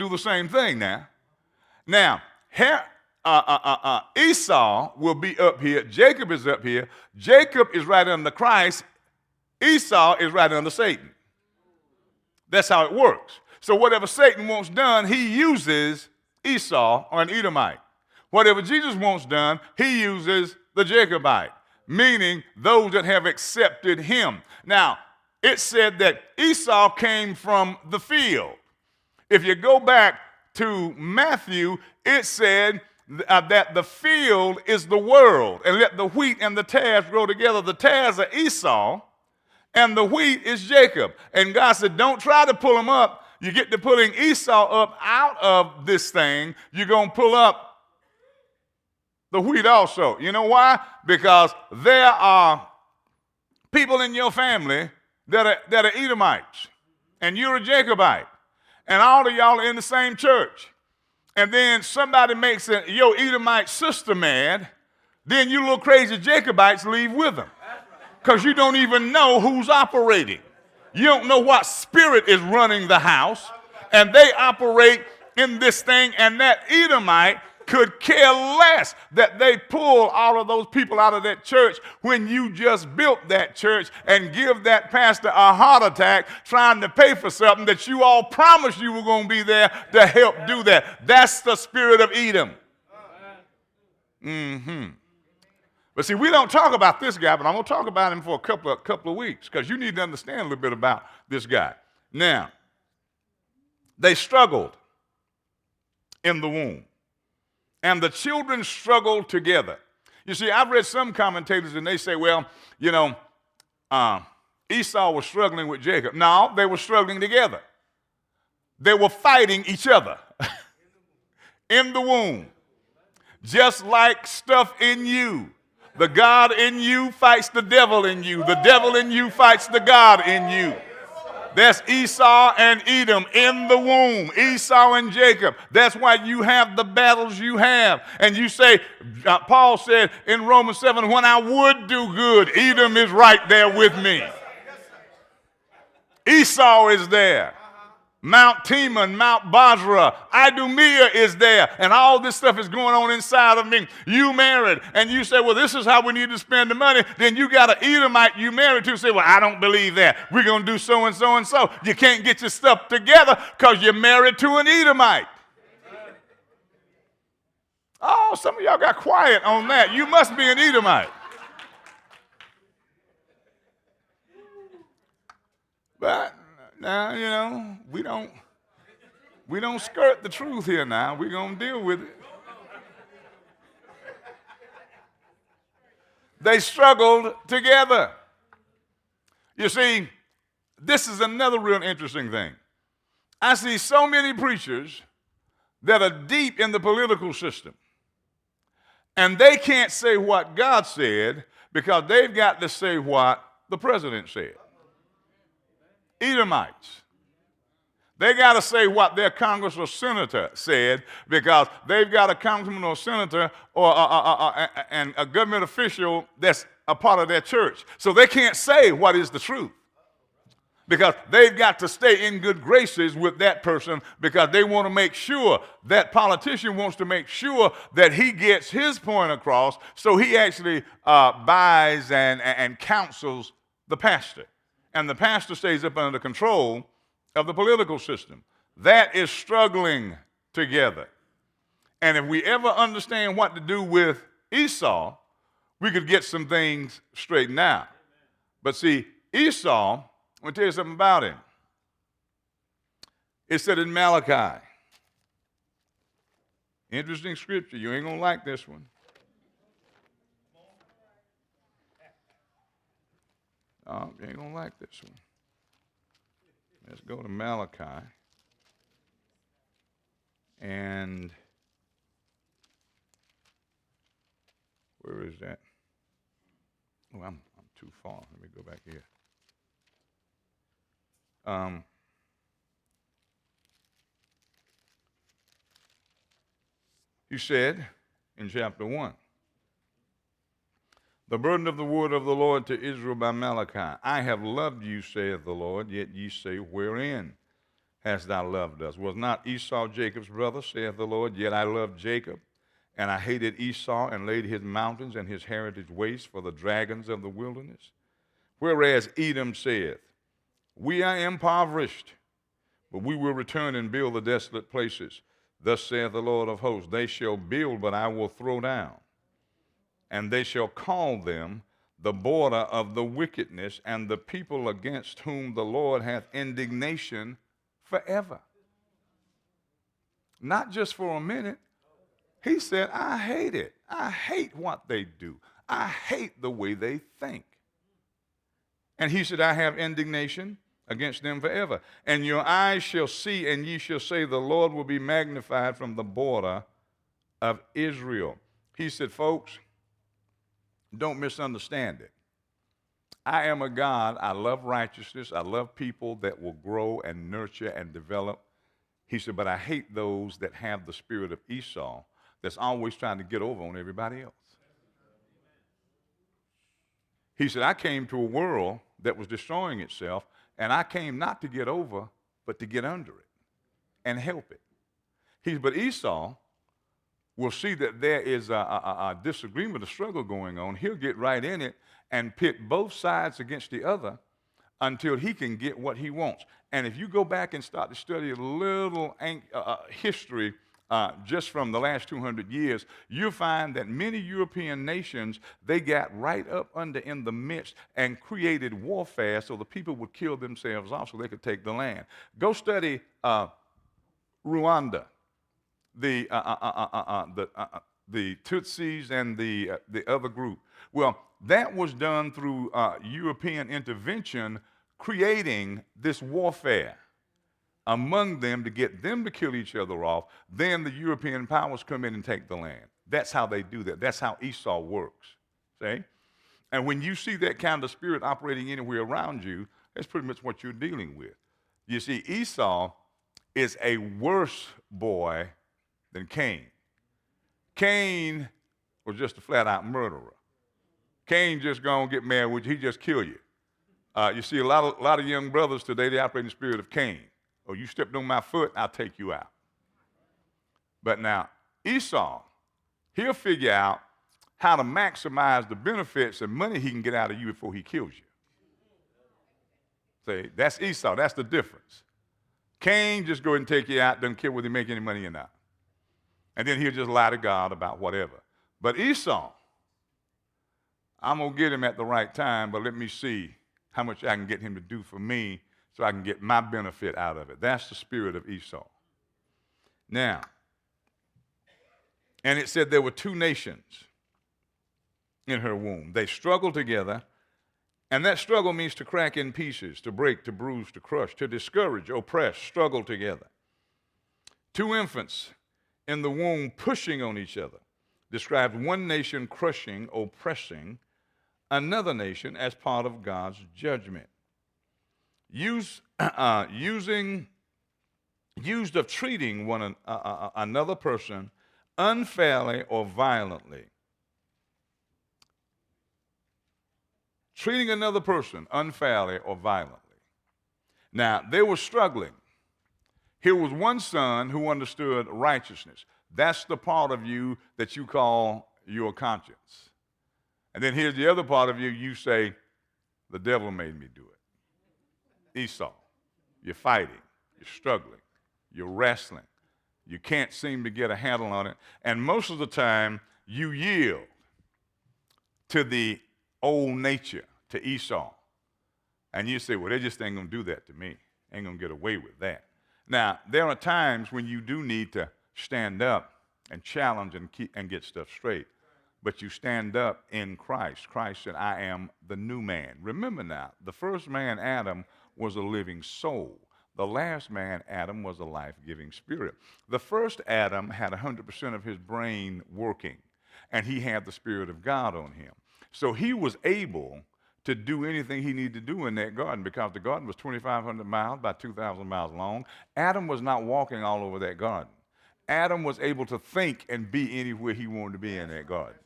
do the same thing now. Now, Esau will be up here. Jacob is up here. Jacob is right under Christ. Esau is right under Satan. That's how it works. So whatever Satan wants done, he uses Esau or an Edomite. Whatever Jesus wants done, he uses the Jacobite, meaning those that have accepted him. Now, it said that Esau came from the field. If you go back to Matthew, it said that the field is the world, and let the wheat and the tares grow together. The tares are Esau, and the wheat is Jacob. And God said, don't try to pull them up. You get to pulling Esau up out of this thing, you're going to pull up the wheat also. You know why? Because there are people in your family that are Edomites, and you're a Jacobite, and all of y'all are in the same church. And then somebody makes your Edomite sister mad, then you little crazy Jacobites leave with them. Because you don't even know who's operating. You don't know what spirit is running the house, and they operate in this thing, and that Edomite could care less that they pull all of those people out of that church when you just built that church and give that pastor a heart attack trying to pay for something that you all promised you were going to be there to help do that. That's the spirit of Edom. But see, we don't talk about this guy, but I'm going to talk about him for a couple of weeks because you need to understand a little bit about this guy. Now, they struggled in the womb, and the children struggled together. You see, I've read some commentators, and they say, well, you know, Esau was struggling with Jacob. No, they were struggling together. They were fighting each other in the womb, just like stuff in you. The God in you fights the devil in you. The devil in you fights the God in you. That's Esau and Edom in the womb, Esau and Jacob. That's why you have the battles you have. And you say, Paul said in Romans 7, when I would do good, Edom is right there with me. Esau is there. Mount Teman, Mount Basra, Idumea is there, and all this stuff is going on inside of me. You married, and you say, well, this is how we need to spend the money. Then you got an Edomite you married to say, well, I don't believe that. We're going to do so and so and so. You can't get your stuff together because you're married to an Edomite. Oh, some of y'all got quiet on that. You must be an Edomite. But now, you know, we don't skirt the truth here now. We're going to deal with it. They struggled together. You see, this is another real interesting thing. I see so many preachers that are deep in the political system, and they can't say what God said because they've got to say what the president said. Edomites. They got to say what their Congress or senator said because they've got a congressman or senator or and a government official that's a part of their church. So they can't say what is the truth because they've got to stay in good graces with that person because they want to make sure, that politician wants to make sure that he gets his point across, so he actually buys and counsels the pastor. And the pastor stays up under the control of the political system. That is struggling together. And if we ever understand what to do with Esau, we could get some things straightened out. But see, Esau, let me tell you something about him. It said in Malachi, interesting scripture, you ain't going to like this one. Oh, you ain't going to like this one. Let's go to Malachi. And where is that? Oh, I'm too far. Let me go back here. He said in chapter 1, the burden of the word of the Lord to Israel by Malachi. I have loved you, saith the Lord, yet ye say, wherein? hast thou loved us. Was not Esau Jacob's brother, saith the Lord? Yet I loved Jacob, and I hated Esau, and laid his mountains and his heritage waste for the dragons of the wilderness. Whereas Edom saith, we are impoverished, but we will return and build the desolate places. Thus saith the Lord of hosts, they shall build, but I will throw down, and they shall call them the border of the wickedness, and the people against whom the Lord hath indignation forever. Not just for a minute. He said, I hate it. I hate what they do. I hate the way they think. And he said, I have indignation against them forever. And your eyes shall see, and ye shall say, the Lord will be magnified from the border of Israel. He said, folks, don't misunderstand it. I am a God. I love righteousness. I love people that will grow and nurture and develop. He said, but I hate those that have the spirit of Esau, that's always trying to get over on everybody else. He said, I came to a world that was destroying itself, and I came not to get over, but to get under it and help it. He said, but Esau will see that there is a disagreement, a struggle going on. He'll get right in it and pit both sides against the other until he can get what he wants. And if you go back and start to study a little history just from the last 200 years, you'll find that many European nations, they got right up under in the midst and created warfare so the people would kill themselves off so they could take the land. Go study Rwanda, the Tutsis and the other group. Well, that was done through European intervention, creating this warfare among them to get them to kill each other off. Then the European powers come in and take the land. That's how they do that. That's how Esau works. See? And when you see that kind of spirit operating anywhere around you, that's pretty much what you're dealing with. You see, Esau is a worse boy than Cain. Cain was just a flat-out murderer. Cain just gonna get mad with you. He just kill you. You see, a lot of young brothers today, they operate in the spirit of Cain. Oh, you stepped on my foot, I'll take you out. But now, Esau, he'll figure out how to maximize the benefits and money he can get out of you before he kills you. See, that's Esau. That's the difference. Cain just go ahead and take you out, doesn't care whether you make any money or not. And then he'll just lie to God about whatever. But Esau, I'm going to get him at the right time, but let me see how much I can get him to do for me so I can get my benefit out of it. That's the spirit of Esau. Now, and it said there were two nations in her womb. They struggled together, and that struggle means to crack in pieces, to break, to bruise, to crush, to discourage, oppress, struggle together. Two infants in the womb pushing on each other describes one nation crushing, oppressing another nation as part of God's judgment. Used of treating another person unfairly or violently. Treating another person unfairly or violently. Now, they were struggling. Here was one son who understood righteousness. That's the part of you that you call your conscience. And then here's the other part of you, you say, the devil made me do it. Esau, you're fighting, you're struggling, you're wrestling. You can't seem to get a handle on it. And most of the time, you yield to the old nature, to Esau. And you say, well, they just ain't going to do that to me. Ain't going to get away with that. Now, there are times when you do need to stand up and challenge and get stuff straight. But you stand up in Christ. Christ said, I am the new man. Remember now, the first man, Adam, was a living soul. The last man, Adam, was a life-giving spirit. The first Adam had 100% of his brain working, and he had the Spirit of God on him. So he was able to do anything he needed to do in that garden because the garden was 2,500 miles, about 2,000 miles long. Adam was not walking all over that garden. Adam was able to think and be anywhere he wanted to be in that garden.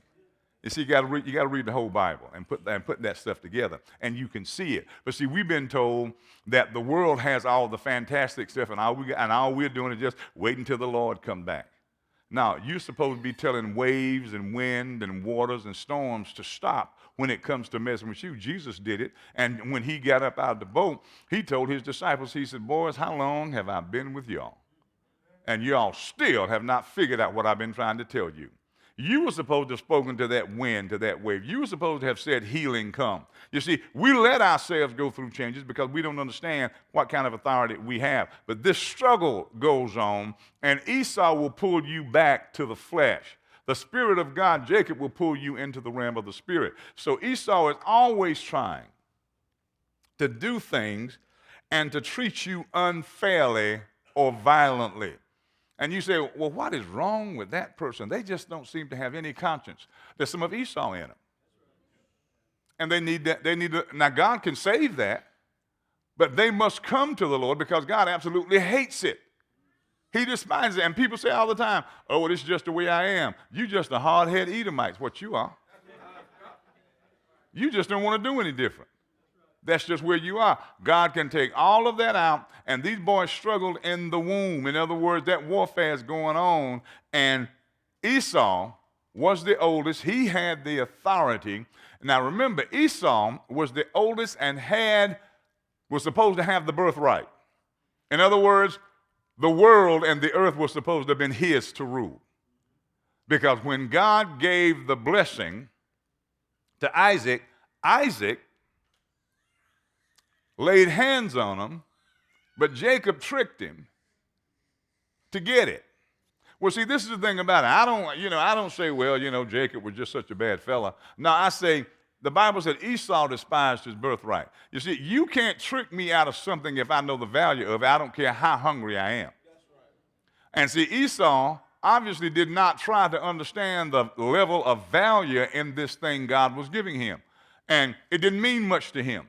You see, you got to read the whole Bible and put that stuff together, and you can see it. But see, we've been told that the world has all the fantastic stuff, and all we're doing is just waiting until the Lord come back. Now, you're supposed to be telling waves and wind and waters and storms to stop when it comes to messing with you. Jesus did it, and when he got up out of the boat, he told his disciples, he said, boys, how long have I been with y'all? And y'all still have not figured out what I've been trying to tell you. You were supposed to have spoken to that wind, to that wave. You were supposed to have said, healing come. You see, we let ourselves go through changes because we don't understand what kind of authority we have. But this struggle goes on, and Esau will pull you back to the flesh. The Spirit of God, Jacob, will pull you into the realm of the Spirit. So Esau is always trying to do things and to treat you unfairly or violently. And you say, well, what is wrong with that person? They just don't seem to have any conscience. There's some of Esau in them. And they need that. Now, God can save that, but they must come to the Lord because God absolutely hates it. He despises it. And people say all the time, oh, well, this is just the way I am. You just a hard-headed Edomite, what you are. You just don't want to do any different. That's just where you are. God can take all of that out, and these boys struggled in the womb. In other words, that warfare is going on, and Esau was the oldest. He had the authority. Now remember, Esau was the oldest and was supposed to have the birthright. In other words, the world and the earth was supposed to have been his to rule. Because when God gave the blessing to Isaac, Isaac laid hands on him, but Jacob tricked him to get it. Well, see, this is the thing about it. I don't say, well, Jacob was just such a bad fella. No, I say, the Bible said Esau despised his birthright. You see, you can't trick me out of something if I know the value of it. I don't care how hungry I am. That's right. And see, Esau obviously did not try to understand the level of value in this thing God was giving him. And it didn't mean much to him.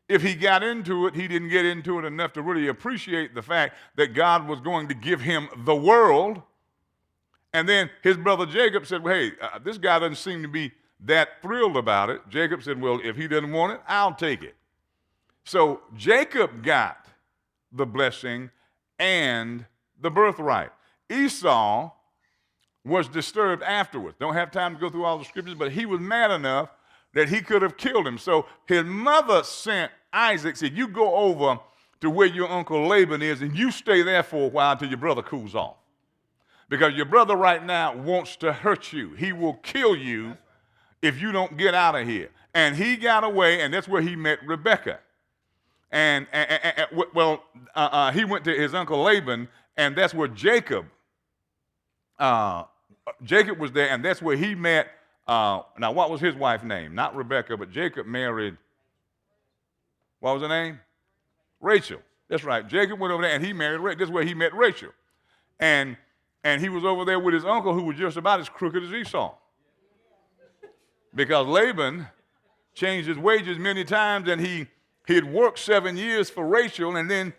If he got into it, he didn't get into it enough to really appreciate the fact that God was going to give him the world. And then his brother Jacob said, well, hey, this guy doesn't seem to be that thrilled about it. Jacob said, well, if he doesn't want it, I'll take it. So Jacob got the blessing and the birthright. Esau was disturbed afterwards. Don't have time to go through all the scriptures, but he was mad enough that he could have killed him. So his mother sent Isaac, said, you go over to where your uncle Laban is, and you stay there for a while until your brother cools off. Because your brother right now wants to hurt you. He will kill you if you don't get out of here. And he got away, and that's where he met Rebekah. And he went to his uncle Laban, and that's where Jacob was there, and that's where he met, now what was his wife's name? Not Rebekah, but Jacob married, what was her name? Rachel. That's right. Jacob went over there, and he married Rachel. That's where he met Rachel. And he was over there with his uncle, who was just about as crooked as Esau. Because Laban changed his wages many times, and he had worked 7 years for Rachel, and then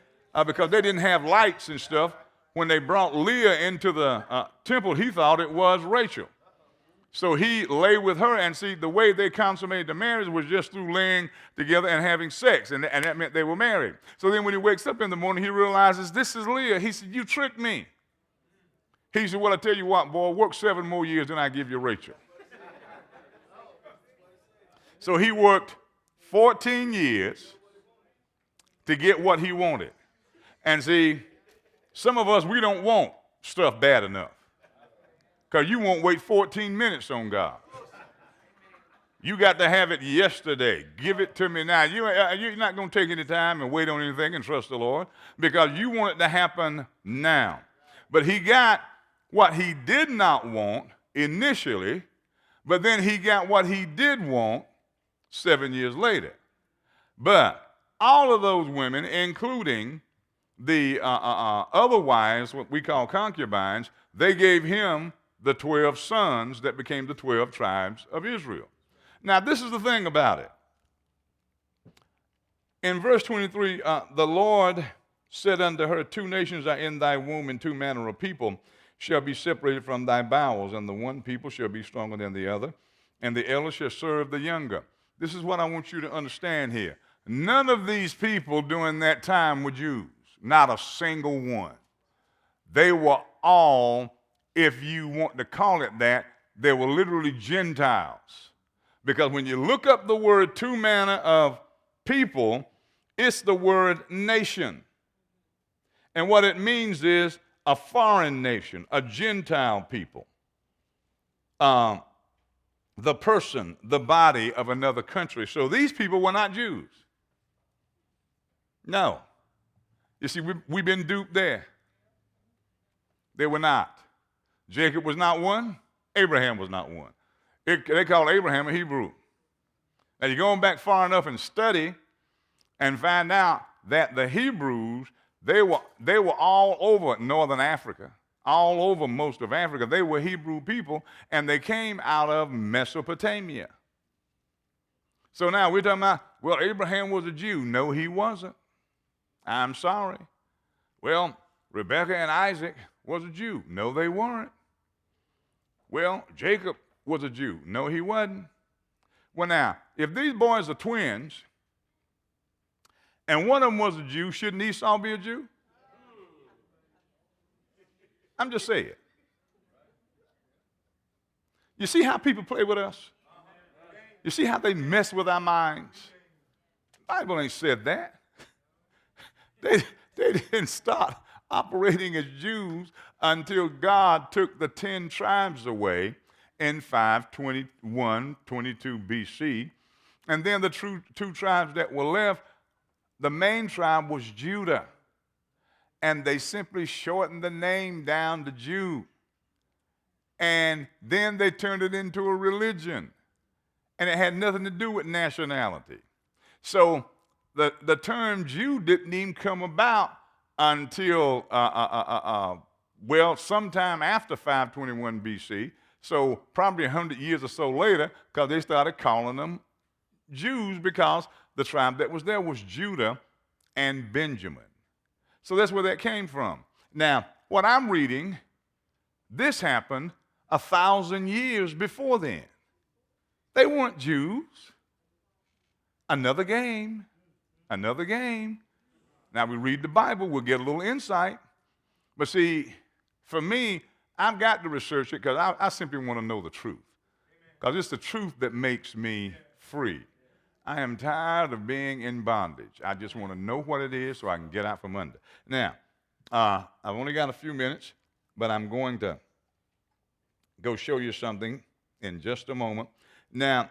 because they didn't have lights and stuff, when they brought Leah into the temple, he thought it was Rachel. So he lay with her, and see, the way they consummated the marriage was just through laying together and having sex, and that meant they were married. So then when he wakes up in the morning, he realizes, this is Leah. He said, you tricked me. He said, well, I tell you what, boy, work 7 more years, then I give you Rachel. So he worked 14 years to get what he wanted. And see, some of us, we don't want stuff bad enough. Because you won't wait 14 minutes on God. You got to have it yesterday. Give it to me now. You're not going to take any time and wait on anything and trust the Lord because you want it to happen now. But he got what he did not want initially, but then he got what he did want 7 years later. But all of those women, including the other wives, what we call concubines, they gave him the 12 sons that became the 12 tribes of Israel. Now, this is the thing about it. In verse 23, the Lord said unto her, 2 nations are in thy womb, and 2 manner of people shall be separated from thy bowels, and the one people shall be stronger than the other, and the elder shall serve the younger. This is what I want you to understand here. None of these people during that time were Jews, not a single one. They were all, if you want to call it that, they were literally Gentiles. Because when you look up the word two manner of people, it's the word nation. And what it means is a foreign nation, a Gentile people. The person, the body of another country. So these people were not Jews. No. You see, we've been duped there. They were not. Jacob was not one. Abraham was not one. They called Abraham a Hebrew. Now you're going back far enough and study and find out that the Hebrews, they were all over northern Africa, all over most of Africa. They were Hebrew people, and they came out of Mesopotamia. So now we're talking about, well, Abraham was a Jew. No, he wasn't. I'm sorry. Well, Rebekah and Isaac was a Jew. No, they weren't. Well, Jacob was a Jew. No, he wasn't. Well, now, if these boys are twins, and one of them was a Jew, shouldn't Esau be a Jew? I'm just saying. You see how people play with us? You see how they mess with our minds? The Bible ain't said that. They didn't start operating as Jews until God took the 10 tribes away in 521, 22 BC. And then the two tribes that were left, the main tribe was Judah. And they simply shortened the name down to Jew. And then they turned it into a religion. And it had nothing to do with nationality. So the term Jew didn't even come about until, sometime after 521 BC. So probably 100 years or so later, because they started calling them Jews because the tribe that was there was Judah and Benjamin. So that's where that came from. Now, what I'm reading, this happened 1,000 years before then. They weren't Jews. Another game. Now we read the Bible, we'll get a little insight. But see, for me, I've got to research it because I simply want to know the truth. Because it's the truth that makes me free. I am tired of being in bondage. I just want to know what it is so I can get out from under. Now, I've only got a few minutes, but I'm going to go show you something in just a moment. Now,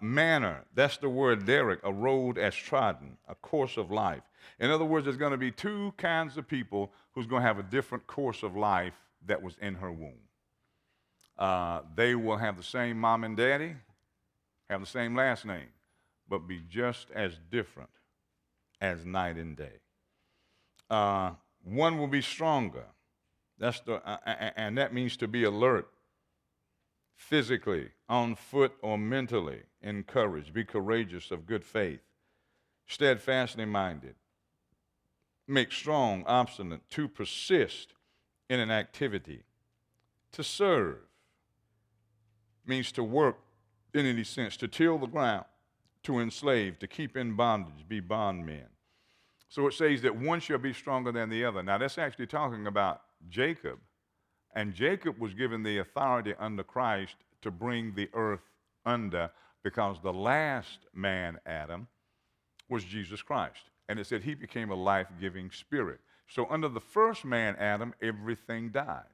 manner, that's the word derek, a road as trodden, a course of life. In other words, there's going to be two kinds of people who's going to have a different course of life that was in her womb. They will have the same mom and daddy, have the same last name, but be just as different as night and day. One will be stronger. And that means to be alert, physically, on foot or mentally, encouraged, be courageous, of good faith, steadfastly minded, make strong, obstinate, to persist in an activity, to serve, means to work in any sense, to till the ground, to enslave, to keep in bondage, be bondmen. So it says that one shall be stronger than the other. Now that's actually talking about Jacob. And Jacob was given the authority under Christ to bring the earth under, because the last man, Adam, was Jesus Christ. And it said he became a life-giving spirit. So under the first man, Adam, everything died.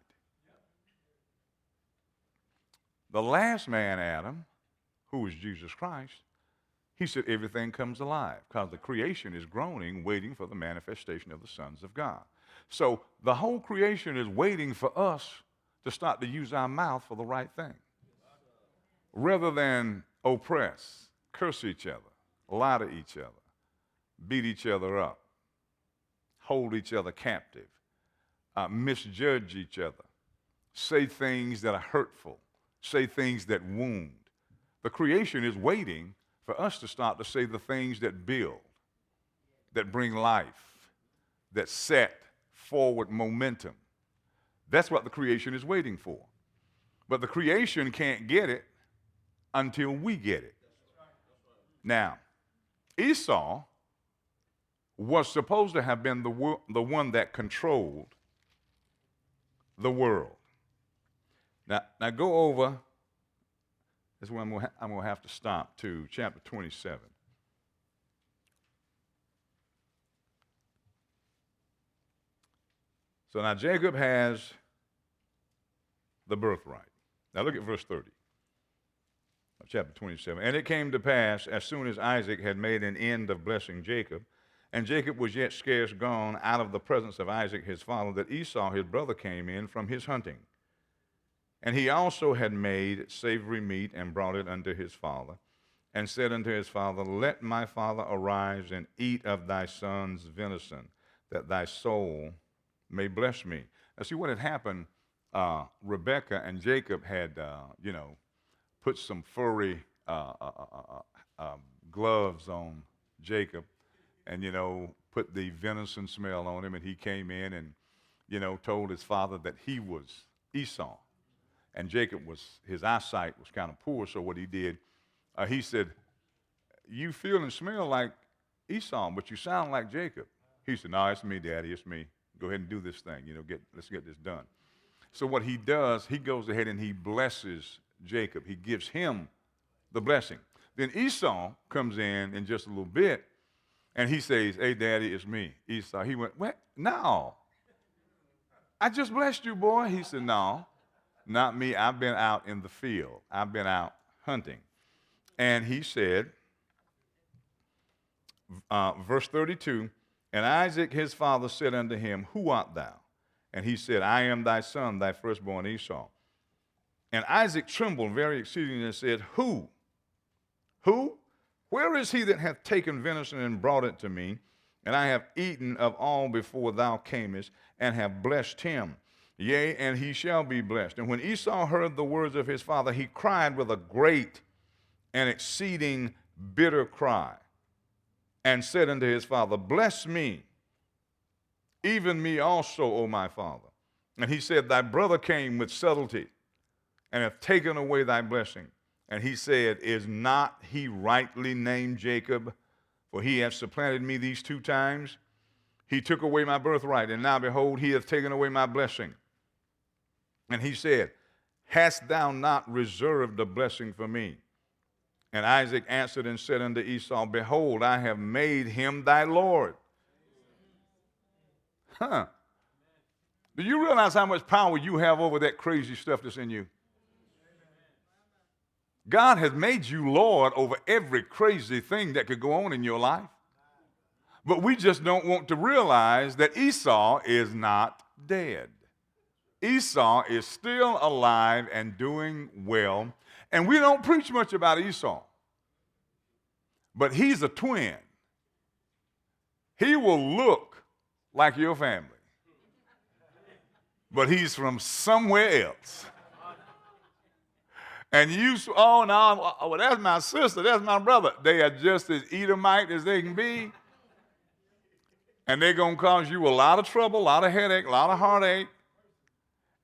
The last man, Adam, who was Jesus Christ, he said everything comes alive because the creation is groaning, waiting for the manifestation of the sons of God. So the whole creation is waiting for us to start to use our mouth for the right thing. Rather than oppress, curse each other, lie to each other, beat each other up, hold each other captive, misjudge each other, say things that are hurtful, say things that wound. The creation is waiting for us to start to say the things that build, that bring life, that set forward momentum. That's what the creation is waiting for. But the creation can't get it until we get it. Now, Esau was supposed to have been the one that controlled the world. Now go over, this is where I'm going to have to stop, to chapter 27. So now Jacob has the birthright. Now look at verse 30 of chapter 27. And it came to pass, as soon as Isaac had made an end of blessing Jacob, and Jacob was yet scarce gone out of the presence of Isaac his father, that Esau his brother came in from his hunting. And he also had made savory meat and brought it unto his father, and said unto his father, Let my father arise and eat of thy son's venison, that thy soul may bless me. Now see what had happened, Rebekah and Jacob had, put some furry gloves on Jacob, and, put the venison smell on him, and he came in and, told his father that he was Esau. And Jacob his eyesight was kind of poor, so what he did, he said, You feel and smell like Esau, but you sound like Jacob. He said, No, it's me, Daddy, it's me. Go ahead and do this thing, let's get this done. So what he does, he goes ahead and he blesses Jacob. He gives him the blessing. Then Esau comes in just a little bit, and he says, Hey, Daddy, it's me, Esau. He went, What? No. I just blessed you, boy. He said, No, not me. I've been out in the field. I've been out hunting. And he said, verse 32, And Isaac his father said unto him, Who art thou? And he said, I am thy son, thy firstborn Esau. And Isaac trembled very exceedingly and said, Who? Who? Where is he that hath taken venison and brought it to me? And I have eaten of all before thou camest, and have blessed him. Yea, and he shall be blessed. And when Esau heard the words of his father, he cried with a great and exceeding bitter cry, and said unto his father, Bless me, even me also, O my father. And he said, Thy brother came with subtlety, and hath taken away thy blessing. And he said, Is not he rightly named Jacob? For he hath supplanted me these 2 times. He took away my birthright, and now behold, he hath taken away my blessing. And he said, Hast thou not reserved a blessing for me? And Isaac answered and said unto Esau, Behold, I have made him thy Lord. Do you realize how much power you have over that crazy stuff that's in you? God has made you Lord over every crazy thing that could go on in your life. But we just don't want to realize that Esau is not dead. Esau is still alive and doing well. And we don't preach much about Esau. But he's a twin. He will look like your family. But he's from somewhere else. And you, oh, no, well, that's my sister, that's my brother. They are just as Edomite as they can be. And they're going to cause you a lot of trouble, a lot of headache, a lot of heartache.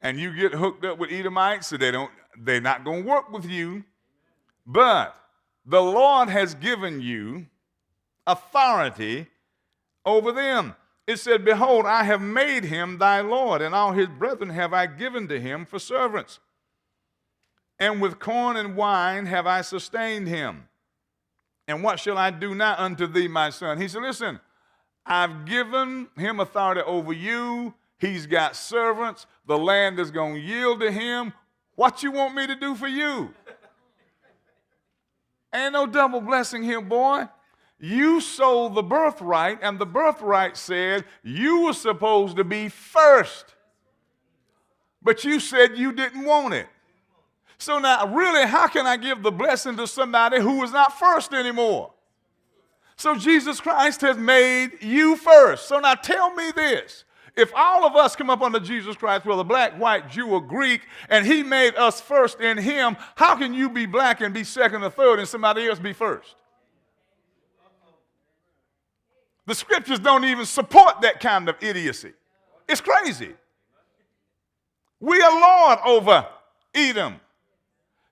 And you get hooked up with Edomites, so they're not going to work with you. But the Lord has given you authority over them. It said, Behold, I have made him thy Lord, and all his brethren have I given to him for servants. And with corn and wine have I sustained him. And what shall I do now unto thee, my son? He said, Listen, I've given him authority over you. He's got servants. The land is going to yield to him. What you want me to do for you? Ain't no double blessing here, boy. You sold the birthright, and the birthright said you were supposed to be first. But you said you didn't want it. So now, really, how can I give the blessing to somebody who is not first anymore? So Jesus Christ has made you first. So now tell me this. If all of us come up under Jesus Christ, whether black, white, Jew, or Greek, and he made us first in him, how can you be black and be second or third and somebody else be first? The scriptures don't even support that kind of idiocy. It's crazy. We are Lord over Edom.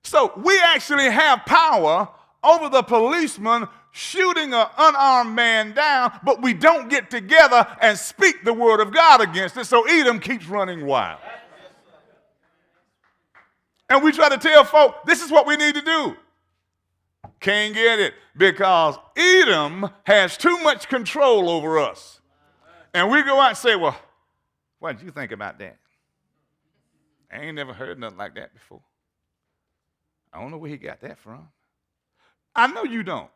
So we actually have power over the policeman shooting an unarmed man down, but we don't get together and speak the word of God against it, so Edom keeps running wild. And we try to tell folk, this is what we need to do. Can't get it because Edom has too much control over us. And we go out and say, well, what did you think about that? I ain't never heard nothing like that before. I don't know where he got that from. I know you don't.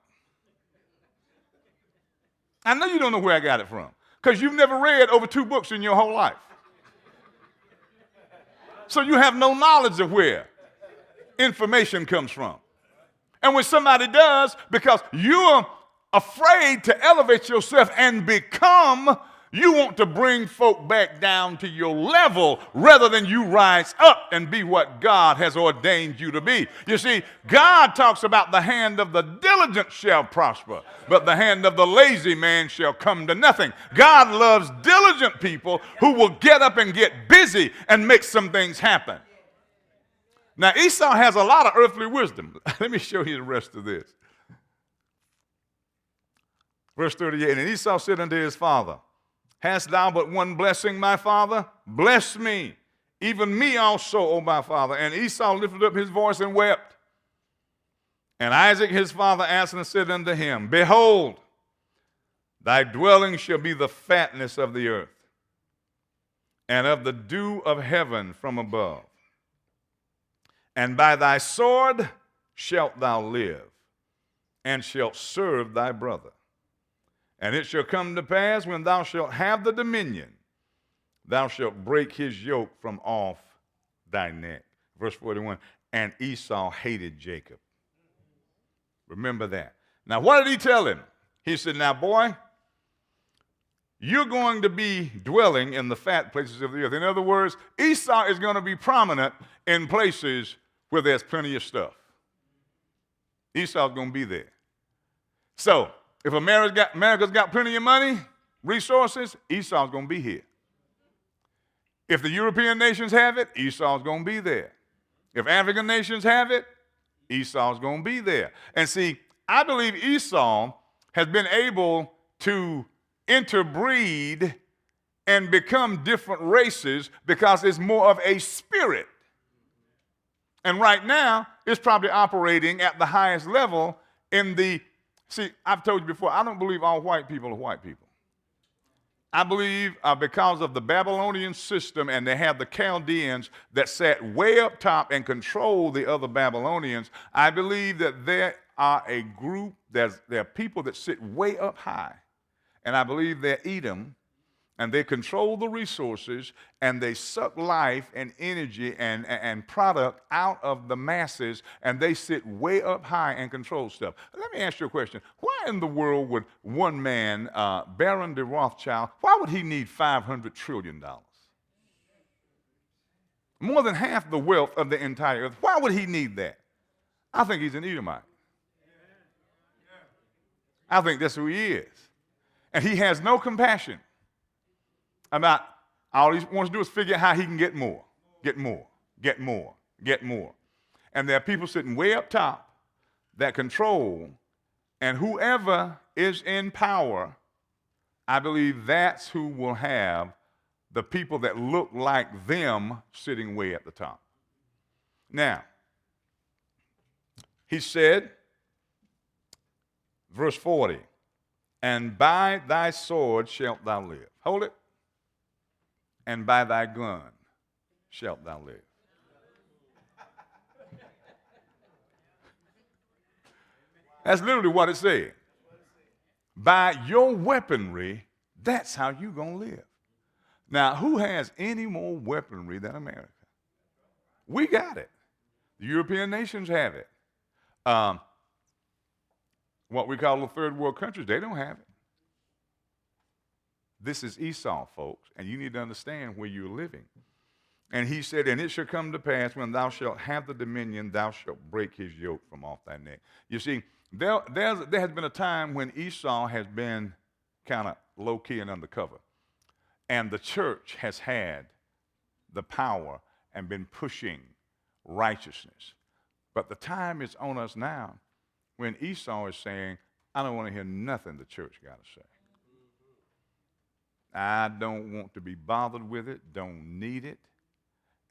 I know you don't know where I got it from because you've never read over 2 books in your whole life. So you have no knowledge of where information comes from. And when somebody does, because you're afraid to elevate yourself and become, you want to bring folk back down to your level rather than you rise up and be what God has ordained you to be. You see, God talks about the hand of the diligent shall prosper, but the hand of the lazy man shall come to nothing. God loves diligent people who will get up and get busy and make some things happen. Now, Esau has a lot of earthly wisdom. Let me show you the rest of this. Verse 38, and Esau said unto his father, hast thou but one blessing, my father? Bless me, even me also, O my father. And Esau lifted up his voice and wept. And Isaac his father answered and said unto him, behold, thy dwelling shall be the fatness of the earth, and of the dew of heaven from above. And by thy sword shalt thou live, and shalt serve thy brother. And it shall come to pass, when thou shalt have the dominion, thou shalt break his yoke from off thy neck. Verse 41, and Esau hated Jacob. Remember that. Now, what did he tell him? He said, now, boy, you're going to be dwelling in the fat places of the earth. In other words, Esau is going to be prominent in places where there's plenty of stuff. Esau's going to be there. So, if America's got plenty of money, resources, Esau's going to be here. If the European nations have it, Esau's going to be there. If African nations have it, Esau's going to be there. And see, I believe Esau has been able to interbreed and become different races because it's more of a spirit. And right now, it's probably operating at the highest level in the, see, I've told you before, I don't believe all white people are white people. I believe because of the Babylonian system, and they have the Chaldeans that sat way up top and controlled the other Babylonians, I believe that there are a group, there are people that sit way up high. And I believe they're Edom, and they control the resources, and they suck life and energy and product out of the masses, and they sit way up high and control stuff. Let me ask you a question. Why in the world would one man, Baron de Rothschild, why would he need $500 trillion? More than half the wealth of the entire earth. Why would he need that? I think he's an Edomite. I think that's who he is. And he has no compassion about, all he wants to do is figure out how he can get more, get more, get more, get more. And there are people sitting way up top that control, and whoever is in power, I believe that's who will have the people that look like them sitting way at the top. Now, he said, verse 40, and by thy sword shalt thou live. Hold it. And by thy gun shalt thou live. That's literally what it said. By your weaponry, that's how you're going to live. Now, who has any more weaponry than America? We got it. The European nations have it. What we call the third world countries, they don't have it. This is Esau, folks, and you need to understand where you're living. And he said, and it shall come to pass, when thou shalt have the dominion, thou shalt break his yoke from off thy neck. You see, there has been a time when Esau has been kind of low-key and undercover. And the church has had the power and been pushing righteousness. But the time is on us now when Esau is saying, I don't want to hear nothing the church got to say. I don't want to be bothered with it, don't need it.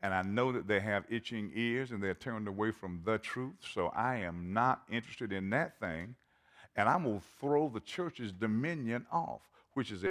And I know that they have itching ears and they're turned away from the truth, so I am not interested in that thing. And I'm going to throw the church's dominion off, which is